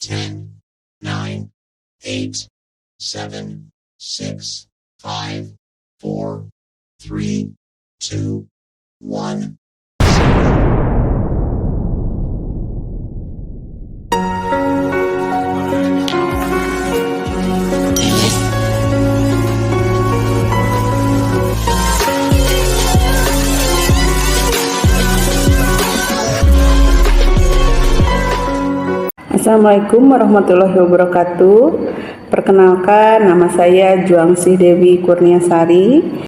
10, 9, 8, 7, 6, 5, 4, 3, 2, 1. Assalamualaikum warahmatullahi wabarakatuh. Perkenalkan, nama saya Juangsih Dewi Kurniasari.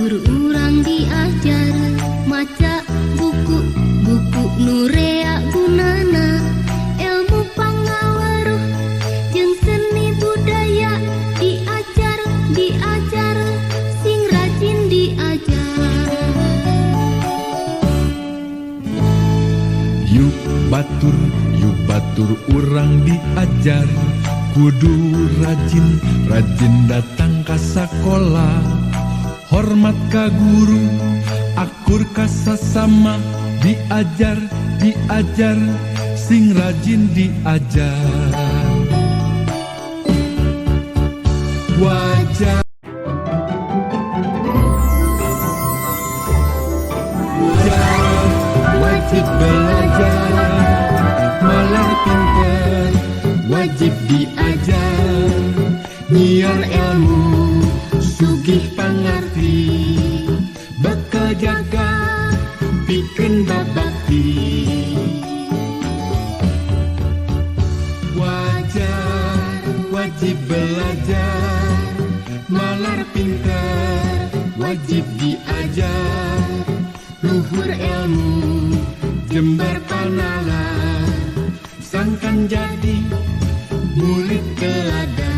Urang diajar maca buku nurea gunana ilmu pangaweruh jeung seni budaya diajar sing rajin diajar. Yuk batur urang diajar kudu rajin datang ka sakola. Hormat ka guru, akur ka sasama, diajar, sing rajin diajar. Wajib belajar, malah pinter, wajib diajar, nyiar ilmu, sugih pangarti, bakal jaga, pikeun babakti. Wajib belajar, malar pintar, wajib diajar, luhur ilmu, jembar panalar, sangkan jadi murid teladan.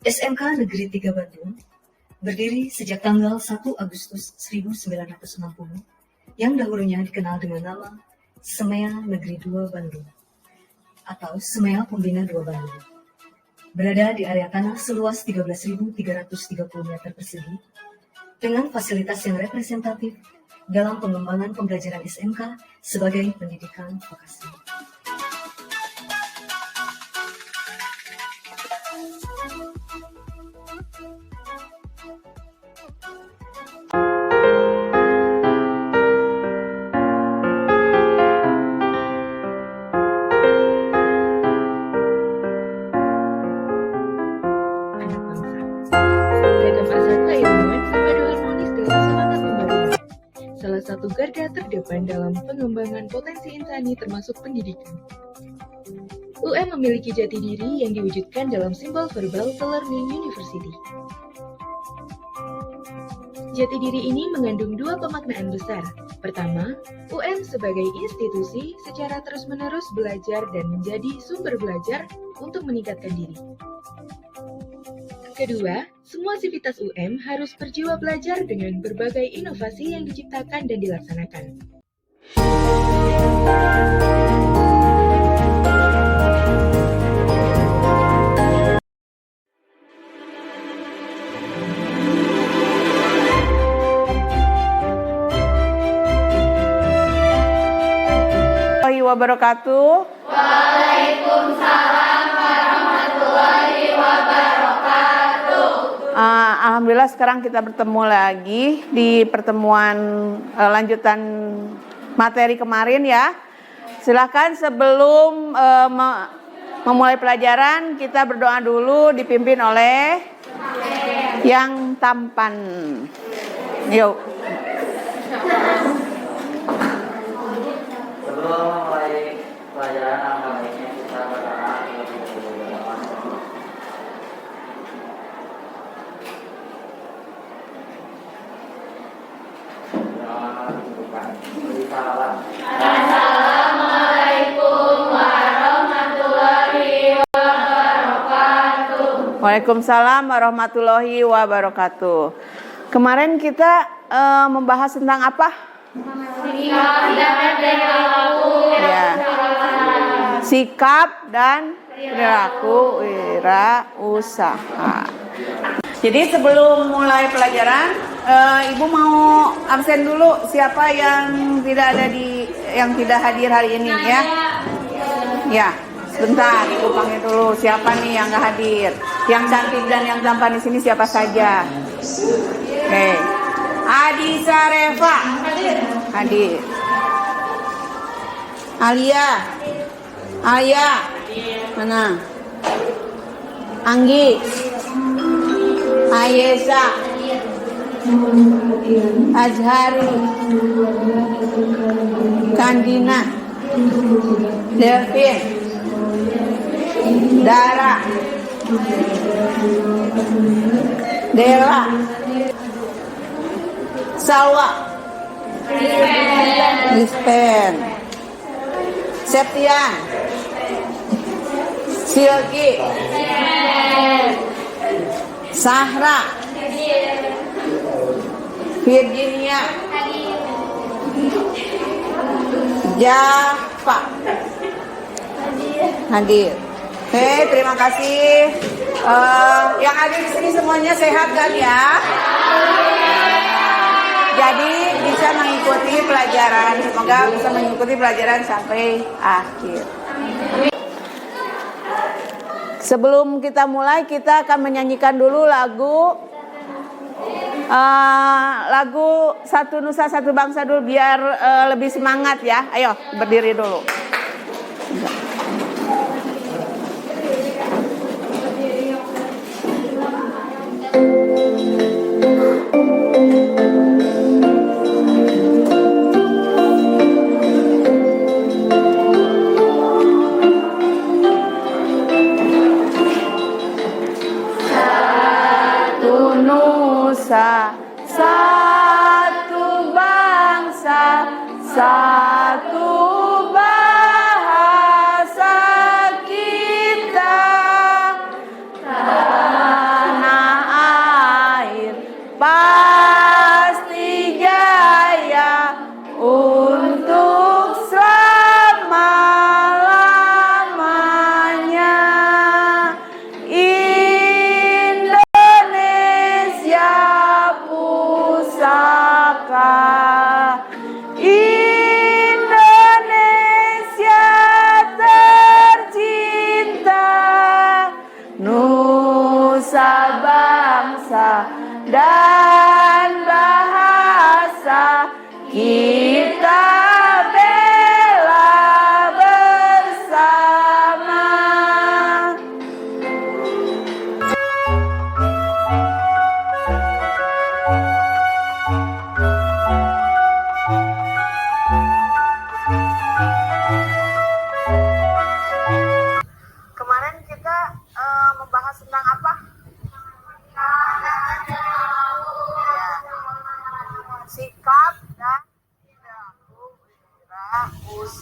SMK Negeri 3 Bandung berdiri sejak tanggal 1 Agustus 1960 yang dahulunya dikenal dengan nama Semea Negeri 2 Bandung atau Semea Pembina 2 Bandung. Berada di area tanah seluas 13.330 meter persegi dengan fasilitas yang representatif dalam pengembangan pembelajaran SMK sebagai pendidikan vokasi. terdepan dalam pengembangan potensi insani termasuk pendidikan. UM memiliki jati diri yang diwujudkan dalam simbol verbal Learning University. Jati diri ini mengandung dua pemaknaan besar. Pertama, UM sebagai institusi secara terus-menerus belajar dan menjadi sumber belajar untuk meningkatkan diri. Kedua, semua sivitas UM harus berjiwa belajar dengan berbagai inovasi yang diciptakan dan dilaksanakan. Wabarakatuh. Waalaikumsalam warahmatullahi wabarakatuh. Alhamdulillah sekarang kita bertemu lagi di pertemuan lanjutan materi kemarin ya. Silakan sebelum memulai pelajaran kita berdoa dulu dipimpin oleh yang tampan. Yuk. Sebelum memulai pelajaran, alangkah baiknya kita berdoa terlebih dahulu. Assalamualaikum warahmatullahi wabarakatuh. Waalaikumsalam warahmatullahi wabarakatuh. Kemarin kita membahas tentang apa? Sikap dan perilaku wirausaha. Jadi sebelum mulai pelajaran, Ibu mau absen dulu siapa yang tidak hadir hari ini ya? Ya, sebentar Ibu panggil dulu siapa nih yang nggak hadir. Yang cantik dan yang tampan di sini siapa saja? Oke. Adisa Reva hadir. Alia mana? Anggi, Ayesa, Azhari, Kandina, Devin, Dara, Dela, Salwa, Lispen, Septian, Silki, Sahra, Virginia, Java, hadir. Oke, terima kasih. Yang ada di sini semuanya sehat kan ya? Jadi bisa mengikuti pelajaran. Semoga bisa mengikuti pelajaran sampai akhir. Sebelum kita mulai, kita akan menyanyikan dulu lagu Satu Nusa Satu Bangsa dulu biar lebih semangat ya. Ayo berdiri dulu. Satu bangsa, satu bahasa,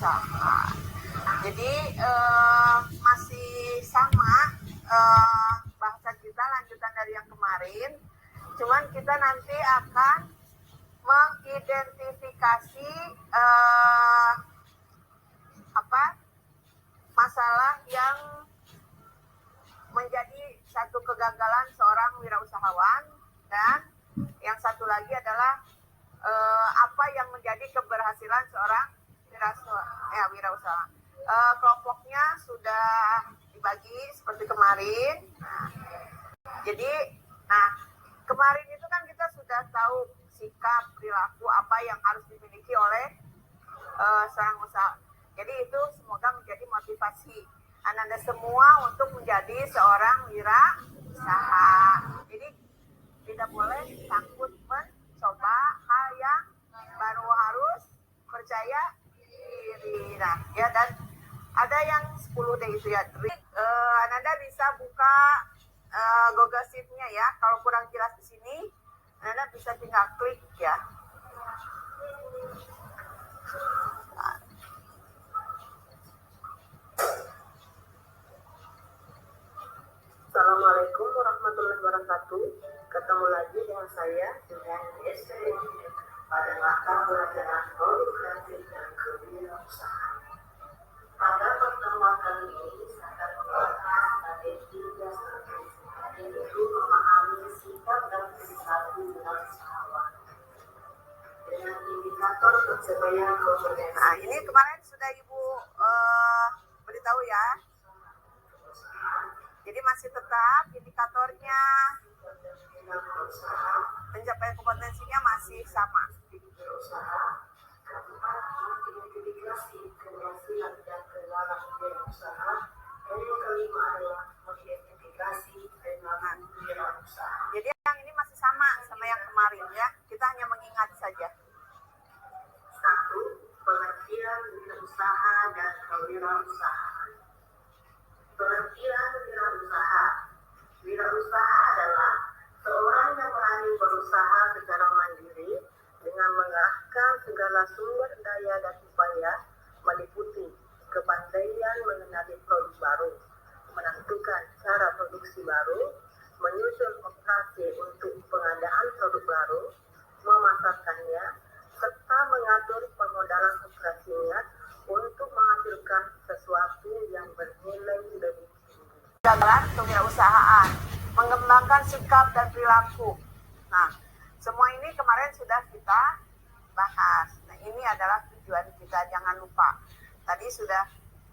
wirausaha. Jadi masih sama bahasan kita lanjutan dari yang kemarin. Cuman kita nanti akan mengidentifikasi masalah yang menjadi satu kegagalan seorang wirausahawan, dan yang satu lagi adalah apa yang menjadi keberhasilan seorang wirausaha. Kelompoknya sudah dibagi seperti kemarin. Jadi kemarin itu kan kita sudah tahu sikap, perilaku apa yang harus dimiliki oleh seorang usaha. Jadi itu semoga menjadi motivasi Anda semua untuk menjadi seorang wirausaha. Jadi tidak boleh takut mencoba hal yang baru, harus percaya diri. Nah, ya, dan ada yang 10D itu ya. Anda bisa buka Google Sheet-nya ya. Kalau kurang jelas di sini, Anda bisa tinggal klik ya. Assalamualaikum warahmatullahi wabarakatuh. Ketemu lagi dengan saya dengan istri pada mata pelajaran produk kreatif dan kewirausahaan. Pada pertemuan kali ini saya akan membahas pada 3 strategi, yaitu memahami sikap dan perilaku wirausahawan dengan indikator pencapaian kompetensi. Nah, ini kemarin sudah Ibu beritahu ya. Jadi masih tetap indikatornya, pencapaian kompetensinya masih sama. Identifikasi keberhasilan dan kegagalan wirausaha. Dan yang kelima adalah mengidentifikasi perilaku wirausaha. Jadi yang ini masih sama yang kemarin ya. Kita hanya mengingat saja. 1. Pengertian wirausaha dan kewirausahaan. Pengertian wirausaha. Wirausaha adalah seorang yang berani berusaha secara mandiri dengan mengerahkan segala sumber daya dan upaya, meliputi kepandaian mengenali produk baru, menentukan cara produksi baru, menyusun operasi untuk pengadaan produk baru, memasarkannya, serta mengatur pemodalan operasinya untuk menghasilkan sesuatu yang bernilai lebih tinggi. Kegagalan kewirausahaan, mengembangkan sikap dan perilaku. Nah, semua ini kemarin sudah kita bahas. Nah, ini adalah tujuan kita, jangan lupa. Tadi sudah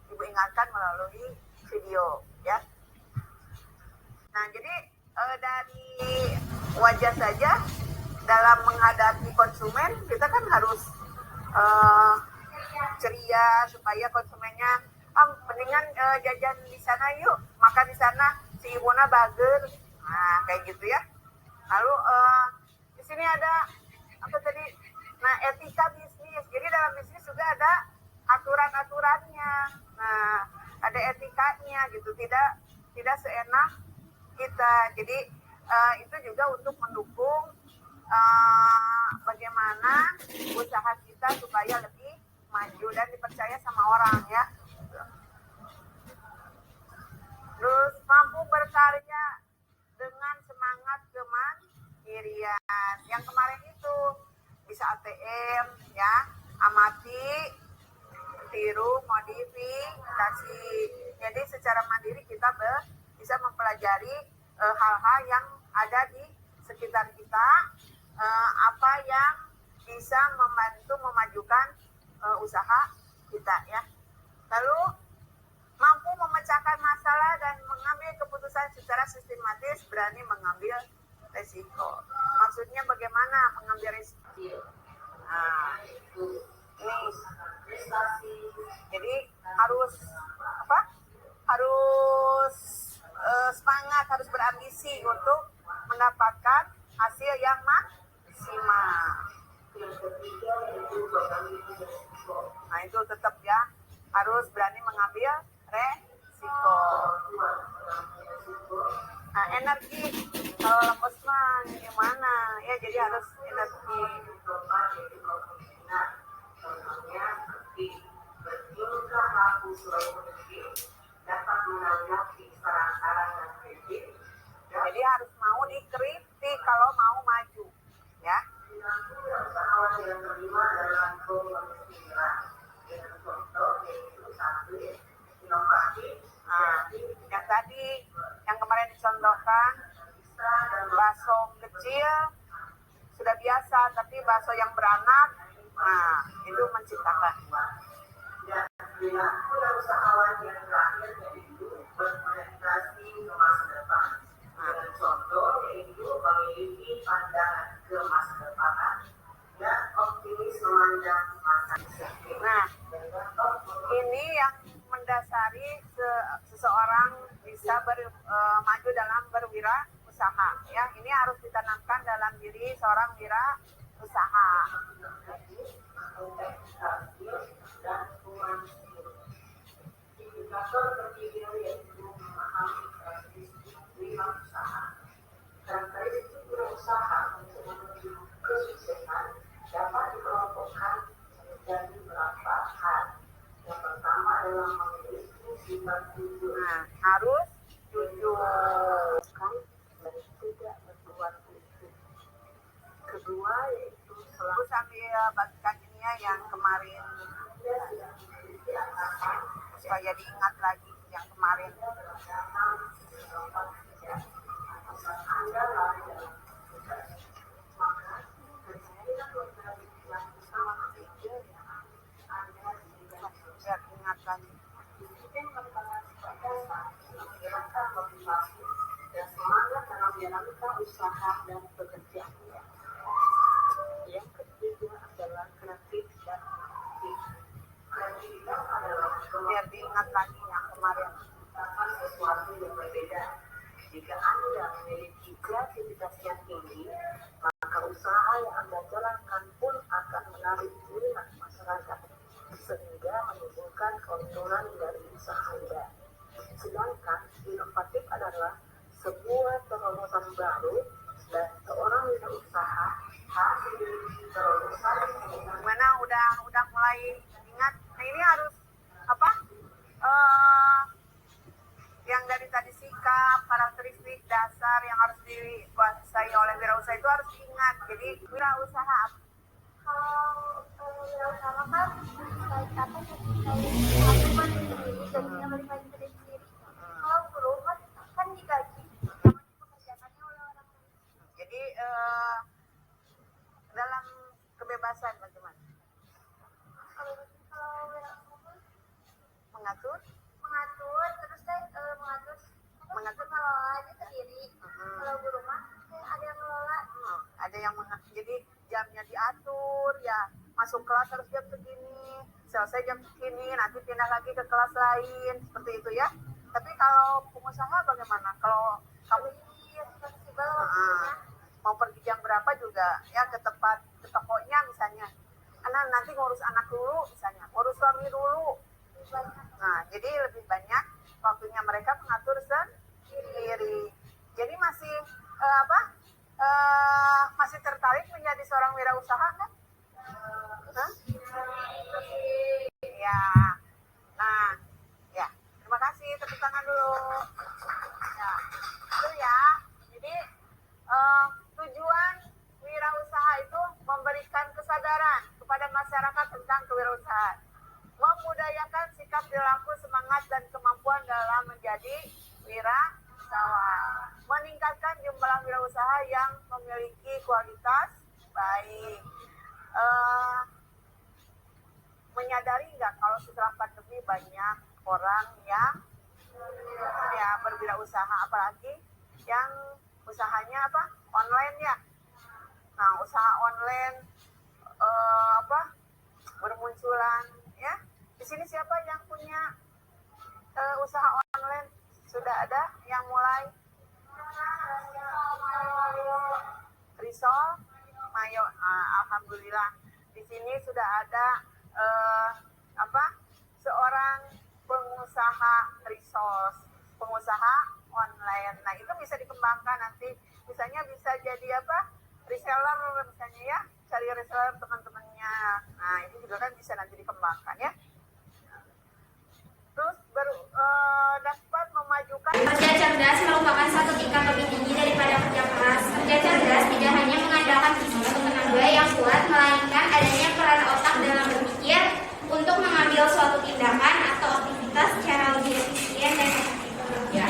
Ibu ingatkan melalui video, ya. Nah, jadi dari wajah saja dalam menghadapi konsumen, kita kan harus ceria supaya konsumennya mendingan jajan di sana yuk, makan di sana, si ibuna bager. Nah, kayak gitu ya. Lalu di sini ada apa tadi? Nah, etika bisnis. Jadi dalam bisnis juga ada aturan-aturannya. Nah, ada etikanya gitu. Tidak seenak kita. Jadi itu juga untuk mendukung bagaimana usaha kita supaya lebih maju dan dipercaya sama orang ya. Terus mampu berkarya dengan semangat kemandirian. Yang kemarin itu bisa ATM ya, amati, tiru, modifikasi. Jadi secara mandiri kita bisa mempelajari hal-hal yang ada di sekitar kita, apa yang bisa membantu memajukan usaha kita ya. Lalu mampu memecahkan masalah dan mengambil keputusan secara sistematis, berani mengambil resiko. Maksudnya bagaimana mengambil resiko? Nah, ini jadi harus apa? Harus semangat, harus berambisi untuk mendapatkan hasil yang maksimal. Nah, itu tetap ya, harus berani mengambil resiko. Nah, energi kalau lemes mah gimana ya, jadi harus energi. contohkan bakso kecil sudah biasa, tapi bakso yang beranak, nah itu menciptakan. Dan wirausahawan yang terakhir yaitu berorientasi ke masa depan. Dengan contoh yaitu memiliki pandangan ke masa depan dan optimis memandang masa depan. Nah, ini yang mendasari seseorang bisa maju dalam berwirausaha. Ya, ini harus ditanamkan dalam diri seorang wirausaha. Indikator ketiga yaitu memahami karakteristik wirausaha. Karakteristik wirausaha untuk menuju kesuksesan dapat dikelompokkan menjadi beberapa hal. Yang pertama adalah memiliki sifat jujur. Nah, harus jujur Kan dan tidak berbuat licik. Kedua yaitu selalu sambil bagikan ini ya yang kemarin supaya diingat lagi yang kemarin. Biar ingat lagi. dan semangat dalam menjalankan usaha dan pekerjaan. Yang ketiga adalah kreatif dan aktif. Kreativitas adalah Biar diingat lagi yang kemarin. menciptakan sesuatu yang berbeda. Jika Anda memiliki kreativitas yang tinggi, maka usaha yang Anda jalankan pun akan menarik minat masyarakat, sehingga menimbulkan keuntungan dari usaha Anda. Sedangkan inovatif adalah sebuah terobosan baru dan seorang wirausaha harus memiliki terobosan Gimana udah mulai ingat? Nah, ini harus apa? Yang dari tadi sikap, karakteristik dasar yang harus dikuasai oleh wirausaha itu harus diingat. Jadi wirausaha apa? Kalau wirausaha kan baik apa aku kan sendiri gajinya balik lagi ke diri sendiri. Kalau buruh kan digaji yang dipekerjakannya oleh orang lain. Jadi dalam kebebasan bagaimana? Kalau wirausaha Mengatur? terus mengatur mengelolanya sendiri. Kalau buruh mah ada yang ngelola. Ada yang jadi jamnya diatur ya, masuk kelas harus jam segini, selesai jam segini, nanti pindah lagi ke kelas lain, seperti itu ya. Tapi kalau pengusaha bagaimana? Kalau kamu mau pergi jam berapa juga ya ke tokonya misalnya, nanti ngurus anak dulu misalnya, ngurus suami dulu. Nah, jadi lebih banyak waktunya mereka mengatur sendiri. Jadi masih masih tertarik menjadi seorang wirausaha kan? Ya. Nah, ya. Terima kasih, tepuk tangan dulu. Ya. Itu ya. Jadi tujuan wirausaha itu memberikan kesadaran kepada masyarakat tentang kewirausahaan, membudayakan sikap perilaku, semangat dan kemampuan dalam menjadi wirausaha, meningkatkan jumlah wirausaha yang memiliki kualitas baik. Menyadari nggak kalau setelah pandemi banyak orang yang ya berwirausaha, apalagi yang usahanya online ya. Nah, usaha online bermunculan ya. Di sini siapa yang punya usaha online? Sudah ada yang mulai? Risol, Mayo, alhamdulillah. Di sini sudah ada seorang pengusaha risol, pengusaha online. Nah, itu bisa dikembangkan nanti. Misalnya bisa jadi reseller misalnya ya, cari reseller teman-temannya. Nah, ini juga kan bisa nanti dikembangkan ya. Terus dapat memajukan. Kerja cerdas merupakan satu tingkat lebih tinggi daripada kerja keras. Kerja cerdas tidak hanya mengandalkan fisik atau tenaga yang kuat, melainkan adanya peran otak dalam berpikir untuk mengambil suatu tindakan atau aktivitas secara lebih efisien dan efektif. Ya.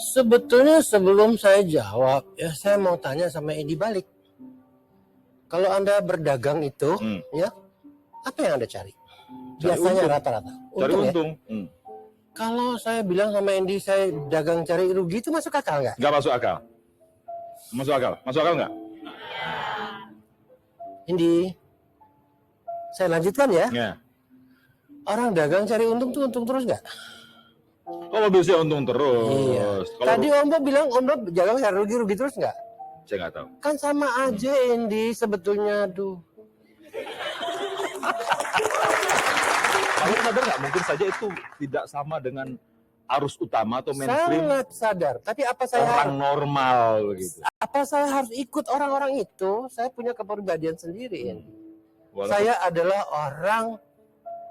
Sebetulnya sebelum saya jawab, ya saya mau tanya sama Edi balik. Kalau Anda berdagang itu, ya, apa yang Anda cari? Biasanya rata-rata. Cari untung. Ya? Kalau saya bilang sama Edi, saya dagang cari rugi, itu masuk akal nggak? Nggak masuk akal. Masuk akal? Masuk akal nggak? Edi, saya lanjutkan ya. Ya. Orang dagang cari untung tuh untung terus nggak? Kalau bisa untung terus. Iya. Kalau Tadi Om Bob bilang Om Bob dagang cari rugi terus nggak? saya nggak tahu. Kan sama aja Edi sebetulnya tuh. Kamu sadar nggak? Mungkin saja itu tidak sama dengan arus utama atau mainstream. Sangat sadar. Tapi apa saya orang normal begitu. Apa saya harus ikut orang-orang itu? Saya punya kepribadian sendiri. Walaupun Saya adalah orang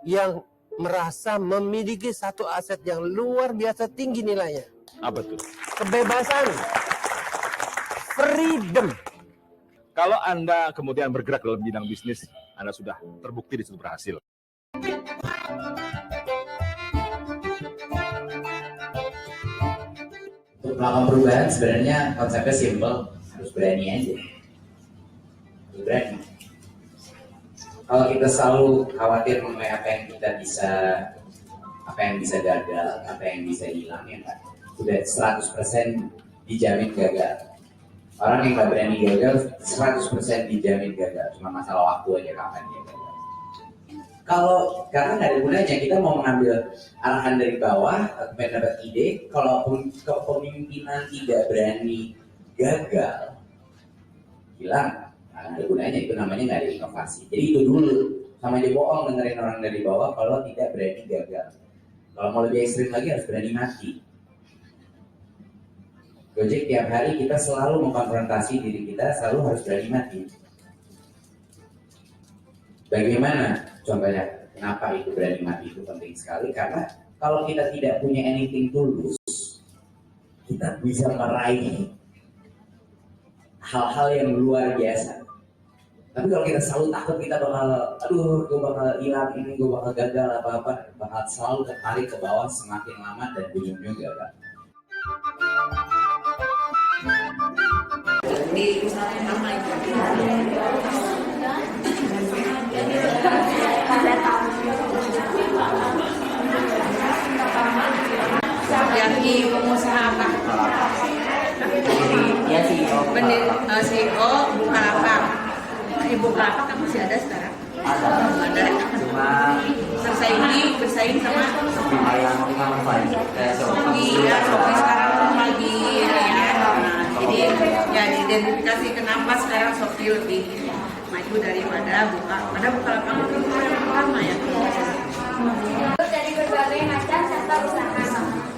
yang merasa memiliki satu aset yang luar biasa tinggi nilainya. apa tuh? Kebebasan. Freedom. Kalau Anda kemudian bergerak dalam bidang bisnis, Anda sudah terbukti di situ berhasil. Untuk melakukan perubahan sebenarnya konsepnya simple, harus berani aja. Berani. Kalau kita selalu khawatir mengenai apa yang kita bisa, apa yang bisa gagal, apa yang bisa hilang, ya kan? Sudah 100% dijamin gagal. Orang yang nggak berani gagal 100% dijamin gagal, cuma masalah waktu aja kapan dia gagal. Kalau karena nggak ada gunanya kita mau mengambil arahan dari bawah, kemudian dapat ide, kalaupun kepemimpinan tidak berani gagal, hilang, nggak ada gunanya, itu namanya nggak ada inovasi. Jadi itu dulu, sama aja bohong dengerin orang dari bawah kalau tidak berani gagal. Kalau mau lebih ekstrim lagi harus berani mati. Gojek tiap hari kita selalu mengkonfrontasi diri kita, selalu harus berani mati. Bagaimana? Contohnya, kenapa itu berani mati itu penting sekali? Karena kalau kita tidak punya anything to lose, kita bisa meraih hal-hal yang luar biasa. Tapi kalau kita selalu takut kita bakal, aduh, gue bakal hilang ini, gue bakal gagal apa-apa, bakal selalu tertarik ke bawah semakin lama dan ujungnya gagal. Jadi misalnya nama itu jadi pengusaha apa? Ya CEO. CEO Bukalapak. Ibu Bukalapak kan masih ada sekarang? Ada. Cuma bersaing sama lumayan kayak Shopee. Iya, Shopee sekarang lagi ya. Nah, jadi ya diidentifikasi kenapa sekarang Shopee lebih maju daripada Bukalapak itu yang pertama ya. Dari berbagai macam sektor usaha.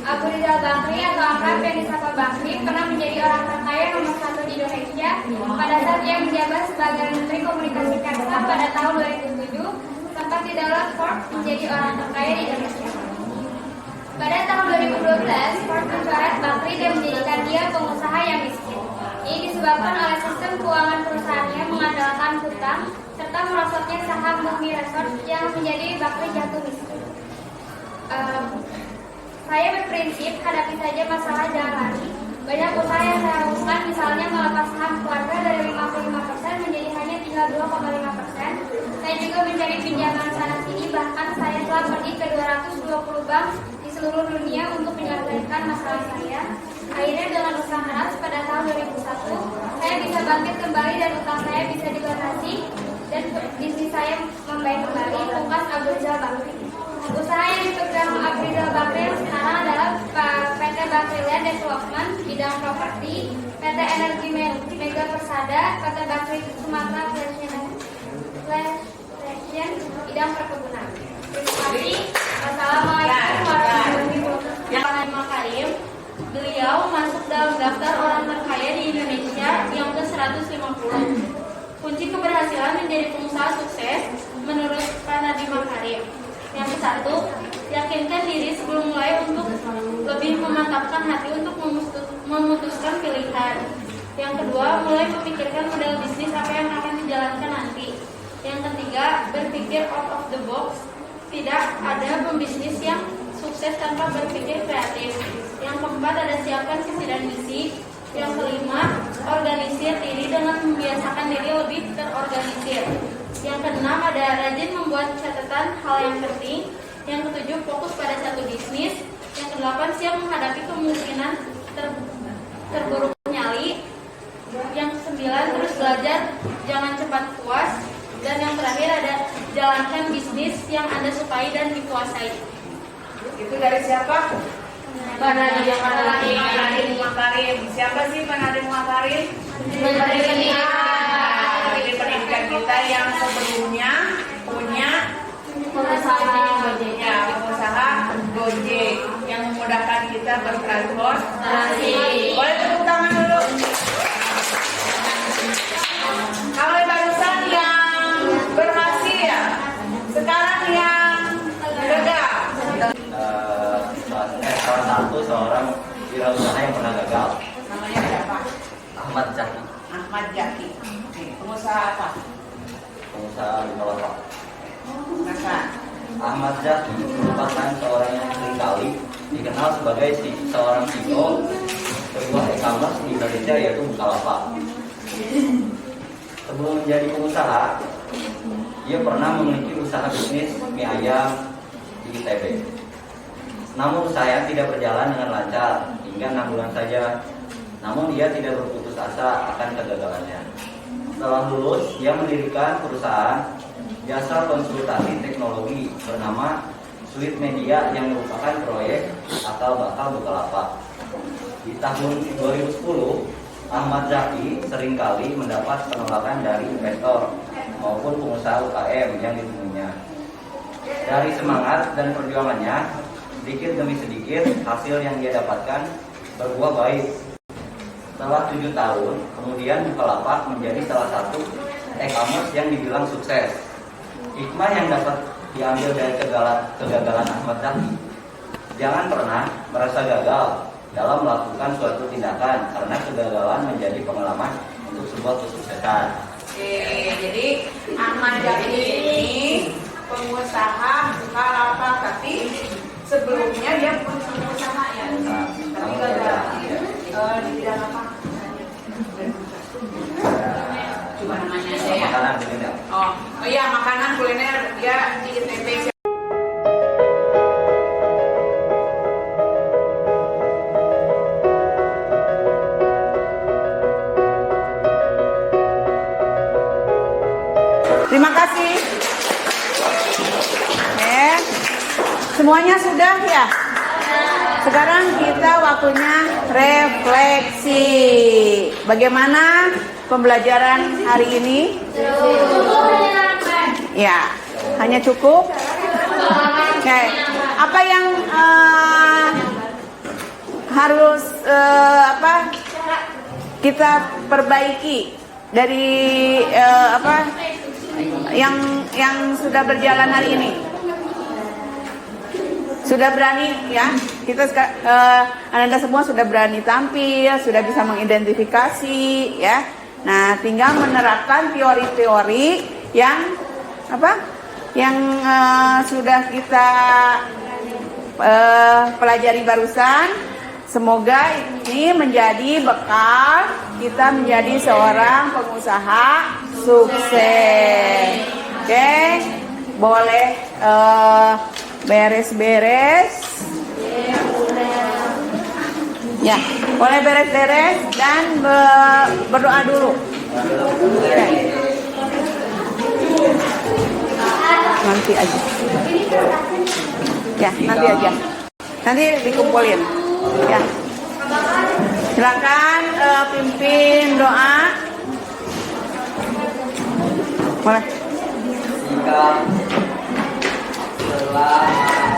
Abu Rizal Bakri atau akrab yang disapa Bakri pernah menjadi orang terkaya nomor 1 di Indonesia pada saat ia menjabat sebagai Menteri Komunikasi Karsa pada tahun 2007, sempat didaulat Forbes menjadi orang terkaya di Indonesia. Pada tahun 2012, Forbes mencoret Bakri dan menjadikan dia pengusaha yang miskin. Ini disebabkan oleh sistem keuangan perusahaannya mengandalkan hutang serta merosotnya saham Bumi Resort yang menjadi Bakri jatuh miskin. Saya berprinsip hadapi saja masalah jangan lari. Banyak usaha yang saya lakukan, misalnya melepas saham keluarga dari 55% menjadi hanya tinggal 2,5%. Saya juga mencari pinjaman sana sini, bahkan saya telah pergi ke 220 bank di seluruh dunia untuk menyelesaikan masalah saya. Akhirnya dengan usaha keras pada tahun 2001, saya bisa bangkit kembali dan utang saya bisa dilunasi dan bisnis saya membaik kembali. Pungkas Abu Rizal Bakri. Usaha yang dipegang Abu Rizal Bakri yang sekarang adalah PT Bakri Land Development bidang properti, PT Energi Mega Persada, PT Bakri Sumatera Fashion bidang perkebunan. Terima kasih. Wassalamualaikum warahmatullahi wabarakatuh. Makarim, beliau masuk dalam daftar orang terkaya di Indonesia yang ke-150. Kunci keberhasilan menjadi pengusaha sukses menurut Pak Nadiem Makarim. Yang satu, yakinkan diri sebelum mulai untuk lebih memantapkan hati untuk memutuskan pilihan. Yang kedua, mulai memikirkan model bisnis apa yang akan dijalankan nanti. Yang ketiga, berpikir out of the box. Tidak ada pembisnis yang sukses sukses tanpa berpikir kreatif. Yang keempat ada siapkan visi dan misi. Yang kelima, organisir diri dengan membiasakan diri lebih terorganisir. Yang keenam ada rajin membuat catatan hal yang penting. Yang ketujuh, fokus pada satu bisnis. Yang kedelapan, siap menghadapi kemungkinan terburuk nyali. Yang kesembilan, terus belajar, jangan cepat puas. Dan yang terakhir ada jalankan bisnis yang Anda sukai dan dikuasai. Itu dari siapa? Pak Nadiem Makarim. Siapa sih Pak Nadiem Makarim? Menteri Pendidikan kita yang sebelumnya punya pengusaha Gojek yang memudahkan kita bertransportasi. Boleh tepuk tangan dulu. Kalau barusan yang berhasil, sekarang yang gagal. Salah satu seorang wirausaha yang pernah gagal. Namanya siapa? Ahmad Zaki. Ahmad Zaki. Pengusaha apa? Pengusaha Bukalapak. Masa? Ahmad Zaki merupakan seorang yang seringkali dikenal sebagai seorang CEO sebuah e-commerce di Indonesia yaitu Bukalapak. Sebelum menjadi pengusaha, dia pernah memiliki usaha bisnis mie ayam di ITB. Namun usaha tidak berjalan dengan lancar hingga 6 bulan saja. Namun dia tidak berputus asa akan kegagalannya. Setelah lulus, dia mendirikan perusahaan jasa konsultasi teknologi bernama Suite Media yang merupakan proyek akal bakal Bukalapak. Di tahun 2010, Ahmad Zaki seringkali mendapat penolakan dari investor maupun pengusaha UKM yang ditemuinya. Dari semangat dan perjuangannya, sedikit demi sedikit hasil yang dia dapatkan berbuah baik. Setelah 7 tahun, kemudian Bukalapak menjadi salah satu e-commerce yang dibilang sukses. Hikmah yang dapat diambil dari kegagalan Ahmad Zaki, jangan pernah merasa gagal dalam melakukan suatu tindakan karena kegagalan menjadi pengalaman untuk sebuah kesuksesan. Jadi Ahmad Zaki ini pengusaha Bukalapak, tapi sebelumnya dia pengusaha ya, tapi gagal. Di bidang apa? Coba namanya aja ya. Makanan kuliner. Oh iya, makanan kuliner dia di ITB. Terima kasih. Semuanya sudah ya? Sekarang kita waktunya refleksi. Bagaimana pembelajaran hari ini? Ya, hanya cukup. Oke, apa yang harus kita perbaiki dari yang sudah berjalan hari ini? Sudah berani ya, kita Anda semua sudah berani tampil, sudah bisa mengidentifikasi ya. Nah, tinggal menerapkan teori-teori yang sudah kita pelajari barusan. Semoga ini menjadi bekal kita menjadi seorang pengusaha sukses. Oke, boleh beres-beres. Ya, boleh beres-beres dan berdoa dulu. Okay. Nanti aja. Ya, nanti aja. Nanti dikumpulin. Ya. Silakan pimpin doa. Boleh. Setelah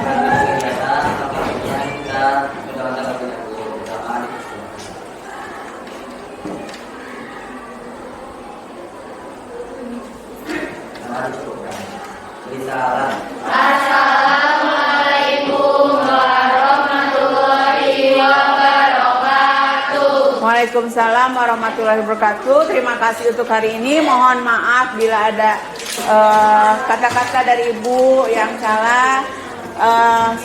kegiatan kita menjalankan kegiatan Assalamualaikum warahmatullahi wabarakatuh. Waalaikumsalam warahmatullahi wabarakatuh. Terima kasih untuk hari ini. Mohon maaf bila ada kata-kata dari Ibu yang salah.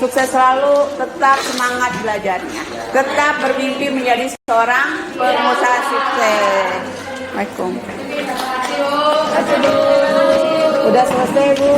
Sukses selalu, tetap semangat belajarnya, tetap bermimpi menjadi seorang pengusaha sukses. Assalamualaikum. Udah selesai, Bu.